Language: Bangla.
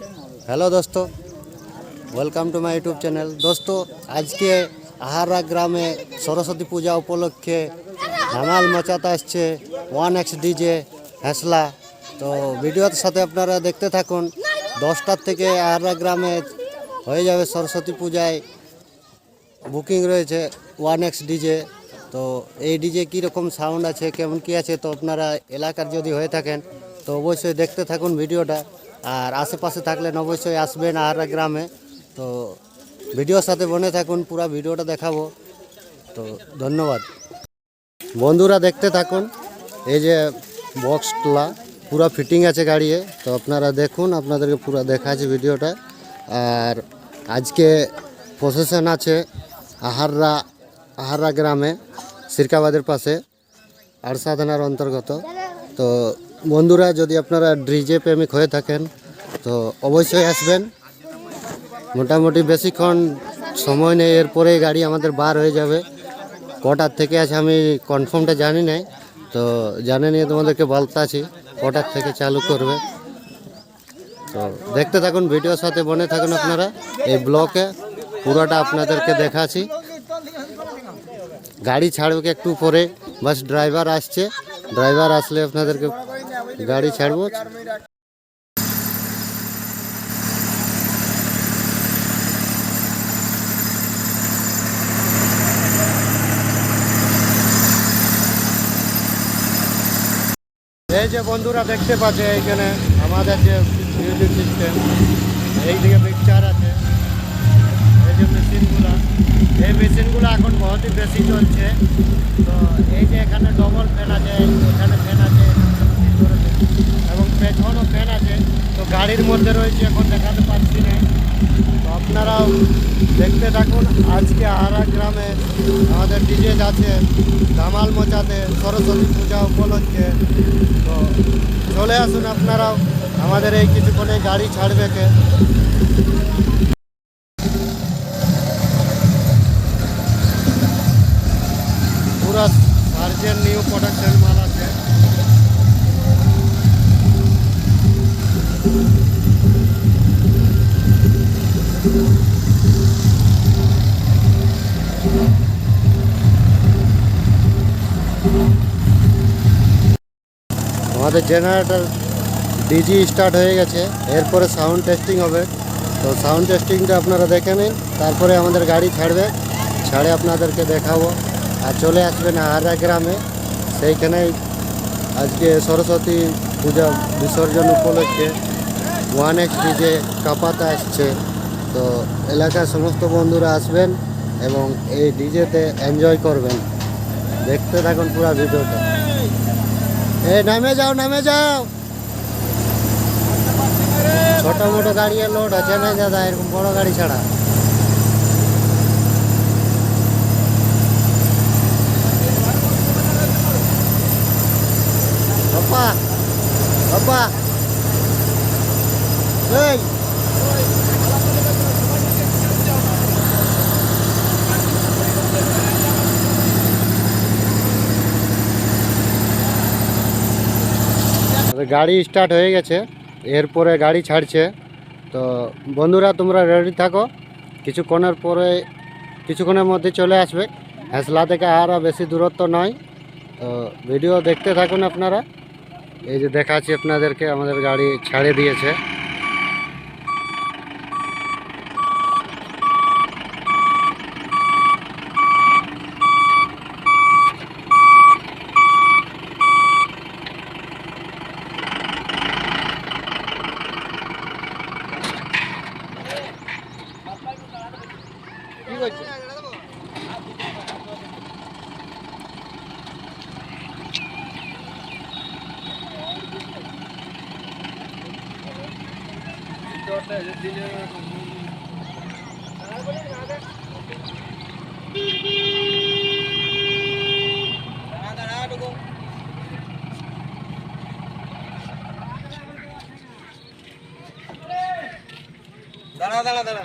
हेलो दोस्तों, welcome to my YouTube channel. दोस्तों, आज के आहारा ग्रामे सरस्वती पूजा उपलक्षे धमाल मचाते आसছে 1X ডিজে হেসলা। তো ভিডিওর সাথে আপনারা দেখতে থাকুন। 10টার থেকে আহারা গ্রামে হয়ে যাবে সরস্বতী পূজায় বুকিং রয়েছে 1X ডিজে। তো এই ডিজে কীরকম সাউন্ড আছে, কেমন কী আছে, তো আপনারা এলাকার যদি হয়ে থাকেন তো অবশ্যই দেখতে থাকুন ভিডিওটা। আর আশেপাশে থাকলেন অবশ্যই আসবেন আহারা গ্রামে। তো ভিডিওর সাথে বনে থাকুন, পুরো ভিডিওটা দেখাবো। তো ধন্যবাদ বন্ধুরা, দেখতে থাকুন। এই যে বক্সটা পুরো ফিটিং আছে গাড়িয়ে, তো আপনারা দেখুন, আপনাদেরকে পুরো দেখাচ্ছি ভিডিওটা। আর আজকে প্রসেশন আছে আহারা গ্রামে, সিরকাবাদের পাশে, আরসা থানার অন্তর্গত। তো বন্ধুরা, যদি আপনারা ডিজে প্রেমিক হয়ে থাকেন তো অবশ্যই আসবেন। মোটামুটি বেশিক্ষণ সময় নেই, এরপরেই গাড়ি আমাদের বার হয়ে যাবে। কটার থেকে আছে আমি কনফার্মটা জানি না, তো জানে নিয়ে তোমাদেরকে বলতে আছি কটার থেকে চালু করবে। তো দেখতে থাকুন, ভিডিওর সাথে বনে থাকুন আপনারা। এই ব্লকে পুরোটা আপনাদেরকে দেখাচ্ছি। গাড়ি ছাড়বে একটু পরে, বাস ড্রাইভার আসছে, ড্রাইভার আসলে আপনাদেরকে গাড়ি ছাড়বো। এই যে বন্ধুরা দেখতে পাচ্ছে, এইখানে আমাদের যে মিউজিক সিস্টেম, এইদিকে পিকচার আছে, এই যে মেশিনগুলো, এই মেশিনগুলো এখন বহুতই বেশি চলছে। তো এই যে এখানে ডবল ফ্যান আছে, এখানে ফ্যান আছে, এবং পেছনও ফ্যান আছে। তো গাড়ির মধ্যে রয়েছে, এখন দেখাতে পাচ্ছি না। তো আপনারাও দেখতে থাকুন। আজকে আহারা গ্রামে আমাদের ডিজে যাচ্ছে ধামাল মচাতে সরস্বতী পূজা উপলক্ষে। তো চলে আসুন আপনারাও, আমাদের এই কিছুক্ষণে গাড়ি ছাড়বে কে। পুরা সার্জেন নিউ প্রোডাকশন মাল আছে। আমাদের জেনারেটর ডিজি স্টার্ট হয়ে গেছে, এরপরে সাউন্ড টেস্টিং হবে। তো সাউন্ড টেস্টিংটা আপনারা দেখে নিন, তারপরে আমাদের গাড়ি ছাড়বে, ছাড়ে আপনাদেরকে দেখাবো। আর চলে আসবেন আহারা গ্রামে, সেইখানেই আজকে সরস্বতী পূজা বিসর্জন উপলক্ষে 1X ডিজে কাপাতে আসছে। তো এলাকার সমস্ত বন্ধুরা আসবেন এবং এই ডিজেতে এনজয় করবেন। দেখতে থাকুন পুরো ভিডিওটা। নামে যাও, নামে যাও। ছোট মোটো গাড়ি লোড আছে না দাদা, এরকম বড় গাড়ি ছাড়া। বাবা বাবা, এই গাড়ি স্টার্ট হয়ে গেছে, এরপরে গাড়ি ছাড়ছে। তো বন্ধুরা, তোমরা রেডি থাকো, কিছুক্ষণের মধ্যে চলে আসবে। হেসলা থেকে আরও বেশি দূরত্ব নয়। তো ভিডিও দেখতে থাকুন আপনারা। এই যে দেখাচ্ছি আপনাদেরকে, আমাদের গাড়ি ছাড়ে দিয়েছে। দাঁড়া দাঁড়া দাঁড়া।